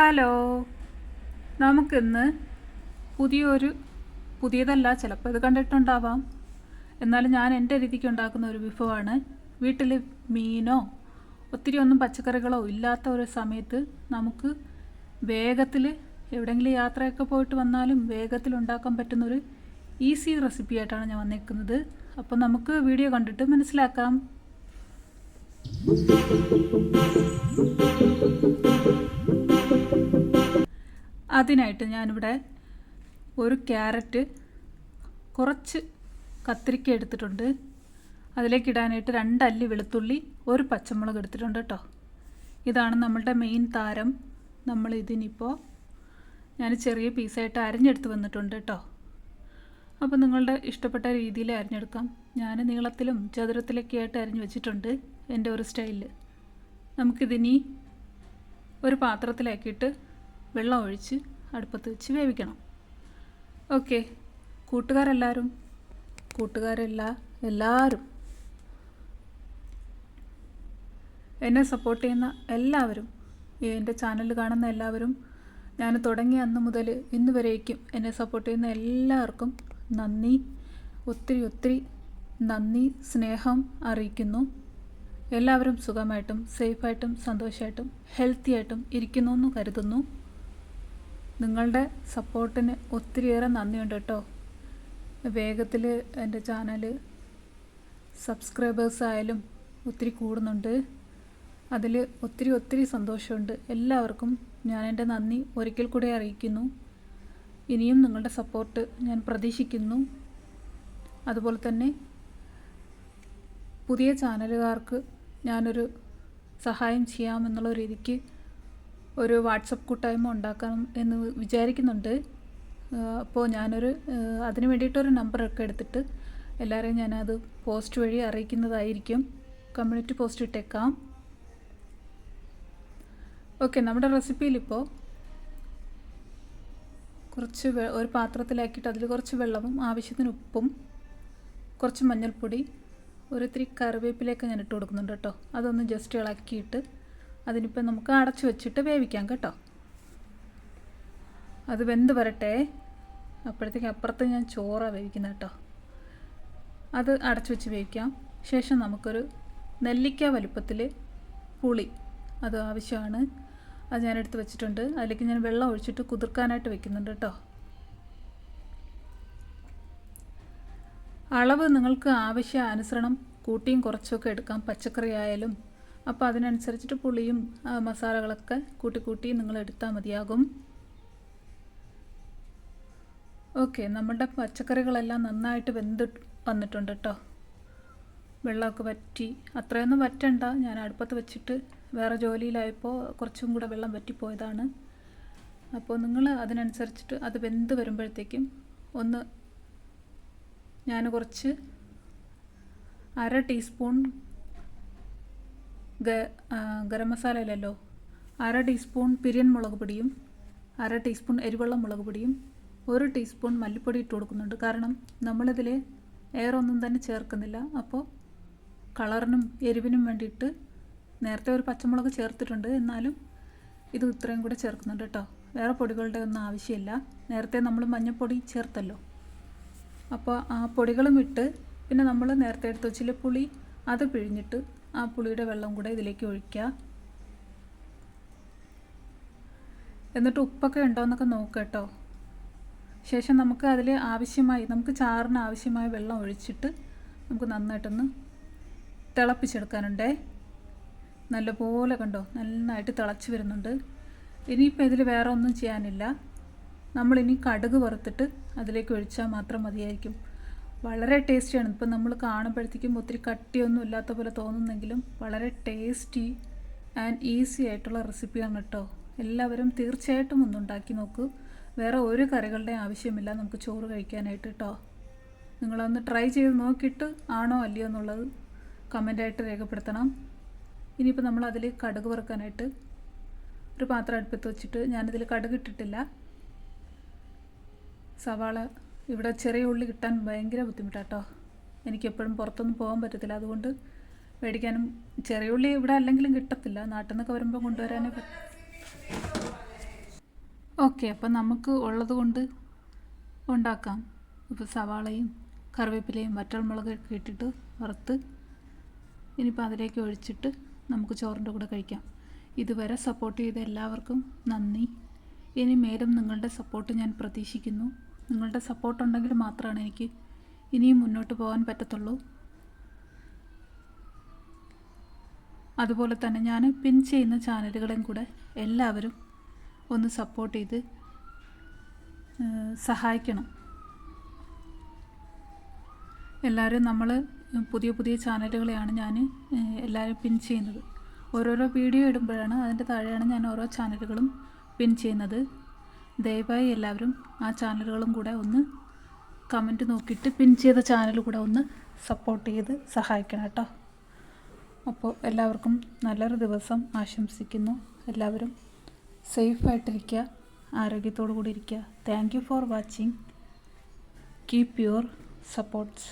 Hello, നമുക്കിന്ന് പുതിയതല്ല, ചിലപ്പോൾ ഇത് കണ്ടിട്ടുണ്ടാവാം, എന്നാലും ഞാൻ എൻ്റെ രീതിക്ക് ഉണ്ടാക്കുന്ന ഒരു വിഭവമാണ്. വീട്ടിൽ മീനോ ഒത്തിരി ഒന്നും പച്ചക്കറികളോ ഇല്ലാത്ത ഒരു സമയത്ത് നമുക്ക് വേഗത്തിൽ എവിടെയെങ്കിലും യാത്രയൊക്കെ പോയിട്ട് വന്നാലും വേഗത്തിൽ ഉണ്ടാക്കാൻ പറ്റുന്നൊരു ഈസി റെസിപ്പി ആയിട്ടാണ് ഞാൻ വന്നേക്കുന്നത്. അപ്പോൾ നമുക്ക് വീഡിയോ കണ്ടിട്ട് മനസ്സിലാക്കാം. അതിനായിട്ട് ഞാനിവിടെ ഒരു ക്യാരറ്റ്, കുറച്ച് കത്തിരിക്ക എടുത്തിട്ടുണ്ട്. അതിലേക്ക് ഇടാനായിട്ട് 2 അല്ലി വെളുത്തുള്ളി, ഒരു പച്ചമുളക് എടുത്തിട്ടുണ്ട് കേട്ടോ. ഇതാണ് നമ്മളുടെ മെയിൻ താരം. ഞാൻ ചെറിയ പീസായിട്ട് അരിഞ്ഞെടുത്ത് വന്നിട്ടുണ്ട് കേട്ടോ. അപ്പോൾ നിങ്ങളുടെ ഇഷ്ടപ്പെട്ട രീതിയിൽ അരിഞ്ഞെടുക്കാം. ഞാൻ നീളത്തിലും ചതുരത്തിലൊക്കെ ആയിട്ട് അരിഞ്ഞ് വെച്ചിട്ടുണ്ട്, എൻ്റെ ഒരു സ്റ്റൈലിൽ. നമുക്കിതിനി ഒരു പാത്രത്തിലാക്കിയിട്ട് വെള്ളം ഒഴിച്ച് അടുപ്പത്ത് വെച്ച് വേവിക്കണം. ഓക്കെ, എല്ലാവരും എന്നെ സപ്പോർട്ട് ചെയ്യുന്ന എല്ലാവരും, എൻ്റെ ചാനൽ കാണുന്ന എല്ലാവരും, ഞാൻ തുടങ്ങിയ അന്ന് മുതൽ ഇന്ന് വരേക്കും എന്നെ സപ്പോർട്ട് ചെയ്യുന്ന എല്ലാവർക്കും നന്ദി, ഒത്തിരി നന്ദി, സ്നേഹം അറിയിക്കുന്നു. എല്ലാവരും സുഖമായിട്ടും സേഫായിട്ടും സന്തോഷമായിട്ടും ഹെൽത്തി ആയിട്ടും ഇരിക്കുന്നു എന്ന് കരുതുന്നു. നിങ്ങളുടെ സപ്പോർട്ടിന് ഒത്തിരിയേറെ നന്ദിയുണ്ട് കേട്ടോ. വേഗത്തിൽ എൻ്റെ ചാനൽ സബ്സ്ക്രൈബേഴ്സ് ആയാലും ഒത്തിരി കൂടുന്നുണ്ട്. അതിൽ ഒത്തിരി സന്തോഷമുണ്ട്. എല്ലാവർക്കും ഞാൻ എൻ്റെ നന്ദി ഒരിക്കൽ കൂടി അറിയിക്കുന്നു. ഇനിയും നിങ്ങളുടെ സപ്പോർട്ട് ഞാൻ പ്രതീക്ഷിക്കുന്നു. അതുപോലെ തന്നെ പുതിയ ചാനലുകാർക്ക് ഞാനൊരു സഹായം ചെയ്യാമെന്നുള്ള രീതിക്ക് ഒരു വാട്സപ്പ് കൂട്ടായ്മ ഉണ്ടാക്കണം എന്ന് വിചാരിക്കുന്നുണ്ട്. അപ്പോൾ അതിന് വേണ്ടിയിട്ടൊരു നമ്പറൊക്കെ എടുത്തിട്ട് എല്ലാവരെയും ഞാനത് പോസ്റ്റ് വഴി അറിയിക്കുന്നതായിരിക്കും. കമ്മ്യൂണിറ്റി പോസ്റ്റ് ഇട്ടേക്കാം. ഓക്കെ, നമ്മുടെ റെസിപ്പിയിലിപ്പോൾ ഒരു പാത്രത്തിലാക്കിയിട്ട് അതിൽ കുറച്ച് വെള്ളവും ആവശ്യത്തിന് ഉപ്പും കുറച്ച് മഞ്ഞൾപ്പൊടി, ഒരിത്തിരി കറിവേപ്പിലയൊക്കെ ഞാൻ ഇട്ട് കൊടുക്കുന്നുണ്ട് കേട്ടോ. അതൊന്ന് ജസ്റ്റ് ഇളക്കിയിട്ട് അതിനിപ്പോൾ നമുക്ക് അടച്ചു വെച്ചിട്ട് വേവിക്കാം കേട്ടോ. അത് വെന്ത് വരട്ടെ. അപ്പോഴത്തേക്ക് അപ്പുറത്ത് ഞാൻ ചോറാണ് വേവിക്കുന്നത് കേട്ടോ. അത് അടച്ചു വെച്ച് വേവിക്കാം. ശേഷം നമുക്കൊരു നെല്ലിക്ക വലുപ്പത്തിൽ പുളി അത് ആവശ്യമാണ്. അത് ഞാൻ എടുത്ത് വെച്ചിട്ടുണ്ട്. അതിലേക്ക് ഞാൻ വെള്ളം ഒഴിച്ചിട്ട് കുതിർക്കാനായിട്ട് വെക്കുന്നുണ്ട് കേട്ടോ. അളവ് നിങ്ങൾക്ക് ആവശ്യാനുസരണം കൂട്ടിയും കുറച്ചൊക്കെ എടുക്കാം, പച്ചക്കറി ആയാലും. അപ്പോൾ അതിനനുസരിച്ചിട്ട് പുളിയും മസാലകളൊക്കെ കൂട്ടി നിങ്ങൾ എടുത്താൽ മതിയാകും. ഓക്കെ, നമ്മുടെ പച്ചക്കറികളെല്ലാം നന്നായിട്ട് വെന്ത് വന്നിട്ടുണ്ട് കേട്ടോ. വെള്ളമൊക്കെ വറ്റി, അത്രയൊന്നും വറ്റണ്ട. ഞാൻ അടുപ്പത്ത് വെച്ചിട്ട് വേറെ ജോലിയിലായപ്പോൾ കുറച്ചും കൂടെ വെള്ളം വറ്റിപ്പോയതാണ്. അപ്പോൾ നിങ്ങൾ അതിനനുസരിച്ചിട്ട് അത് വെന്ത് വരുമ്പോഴത്തേക്കും ഞാൻ കുറച്ച് 1/2 ടീസ്പൂൺ ഗരം മസാലയിലല്ലോ 1/2 ടീസ്പൂൺ പിരിയൻ മുളക് പൊടിയും 1/2 ടീസ്പൂൺ എരിവെള്ള മുളക് പൊടിയും 1 ടീസ്പൂൺ മല്ലിപ്പൊടി ഇട്ട് കൊടുക്കുന്നുണ്ട്. കാരണം നമ്മളിതിൽ ഏറൊന്നും തന്നെ ചേർക്കുന്നില്ല. അപ്പോൾ കളറിനും എരിവിനും വേണ്ടിയിട്ട് നേരത്തെ ഒരു പച്ചമുളക് ചേർത്തിട്ടുണ്ട്, എന്നാലും ഇത് ഇത്രയും കൂടെ ചേർക്കുന്നുണ്ട് കേട്ടോ. വേറെ പൊടികളുടെ ഒന്നും ആവശ്യമില്ല. നേരത്തെ നമ്മൾ മഞ്ഞൾപ്പൊടി ചേർത്തല്ലോ. അപ്പോൾ ആ പൊടികളും ഇട്ട് പിന്നെ നമ്മൾ നേരത്തെ എടുത്ത് വെച്ചില്ല പുളി, അത് പിഴിഞ്ഞിട്ട് ആ പുളിയുടെ വെള്ളം കൂടെ ഇതിലേക്ക് ഒഴിക്കുക. എന്നിട്ട് ഉപ്പൊക്കെ ഉണ്ടോ എന്നൊക്കെ നോക്കുക കേട്ടോ. ശേഷം നമുക്ക് നമുക്ക് ചാറിന് ആവശ്യമായ വെള്ളം ഒഴിച്ചിട്ട് നമുക്ക് നന്നായിട്ടൊന്ന് തിളപ്പിച്ചെടുക്കാനുണ്ടേ. നല്ലപോലെ കണ്ടോ, നന്നായിട്ട് തിളച്ച് വരുന്നുണ്ട്. ഇനിയിപ്പോൾ ഇതിൽ വേറെ ഒന്നും ചെയ്യാനില്ല. നമ്മളിനി കടുക് വറുത്തിട്ട് അതിലേക്ക് ഒഴിച്ചാൽ മാത്രം മതിയായിരിക്കും. വളരെ ടേസ്റ്റിയാണ്. ഇപ്പം നമ്മൾ കാണുമ്പോഴത്തേക്കും ഒത്തിരി കട്ടിയൊന്നും ഇല്ലാത്ത പോലെ തോന്നുന്നെങ്കിലും വളരെ ടേസ്റ്റി ആൻഡ് ഈസി ആയിട്ടുള്ള റെസിപ്പിയാണ് കേട്ടോ. എല്ലാവരും തീർച്ചയായിട്ടും ഒന്നുണ്ടാക്കി നോക്കൂ. വേറെ ഒരു കറികളുടെ ആവശ്യമില്ല നമുക്ക് ചോറ് കഴിക്കാനായിട്ട് കേട്ടോ. നിങ്ങളൊന്ന് ട്രൈ ചെയ്ത് നോക്കിയിട്ട് ആണോ അല്ലയോ എന്നുള്ളത് കമൻ്റായിട്ട് രേഖപ്പെടുത്തണം. ഇനിയിപ്പോൾ നമ്മൾ അതിൽ കടുക് വറുക്കാനായിട്ട് ഒരു പാത്രം അടുപ്പത്ത് വെച്ചിട്ട്, ഞാനിതിൽ കടുക് ഇട്ടിട്ടില്ല. സവാള, ഇവിടെ ചെറിയ ഉള്ളി കിട്ടാൻ ഭയങ്കര ബുദ്ധിമുട്ടാട്ടോ. എനിക്കെപ്പോഴും പുറത്തൊന്നും പോകാൻ പറ്റത്തില്ല, അതുകൊണ്ട് മേടിക്കാനും. ചെറിയ ഉള്ളി ഇവിടെ അല്ലെങ്കിലും കിട്ടത്തില്ല, നാട്ടിൽ നിന്നൊക്കെ വരുമ്പോൾ കൊണ്ടുവരാനേ ഓക്കെ, അപ്പം നമുക്ക് ഉള്ളത് കൊണ്ട് ഉണ്ടാക്കാം. ഇപ്പോൾ സവാളയും കറിവേപ്പിലയും വറ്റൽമുളകൊക്കെ ഇട്ടിട്ട് വറുത്ത് ഇനിയിപ്പോൾ അതിലേക്ക് ഒഴിച്ചിട്ട് നമുക്ക് ചോറിൻ്റെ കൂടെ കഴിക്കാം. ഇതുവരെ സപ്പോർട്ട് ചെയ്ത എല്ലാവർക്കും നന്ദി. ഇനി മേലും നിങ്ങളുടെ സപ്പോർട്ട് ഞാൻ പ്രതീക്ഷിക്കുന്നു. നിങ്ങളുടെ സപ്പോർട്ട് ഉണ്ടെങ്കിൽ മാത്രമാണ് എനിക്ക് ഇനിയും മുന്നോട്ട് പോകാൻ പറ്റത്തുള്ളൂ. അതുപോലെ തന്നെ ഞാൻ പിൻ ചെയ്യുന്ന ചാനലുകളെയും കൂടെ എല്ലാവരും ഒന്ന് സപ്പോർട്ട് ചെയ്ത് സഹായിക്കണം. എല്ലാവരും നമ്മൾ പുതിയ പുതിയ ചാനലുകളെയാണ് ഞാൻ എല്ലാവരും പിൻ ചെയ്യുന്നത്. ഓരോരോ വീഡിയോ ഇടുമ്പോഴാണ് അതിൻ്റെ താഴെയാണ് ഞാൻ ഓരോ ചാനലുകളും പിൻ ചെയ്യുന്നത്. ദയവായി എല്ലാവരും ആ ചാനലുകളും കൂടെ ഒന്ന് കമൻറ്റ് നോക്കിയിട്ട് പിൻ ചെയ്ത ചാനൽ കൂടെ ഒന്ന് സപ്പോർട്ട് ചെയ്ത് സഹായിക്കണം കേട്ടോ. അപ്പോൾ എല്ലാവർക്കും നല്ലൊരു ദിവസം ആശംസിക്കുന്നു. എല്ലാവരും സേഫായിട്ടിരിക്കുക, ആരോഗ്യത്തോടു കൂടി ഇരിക്കുക. Thank you for watching. Keep your supports.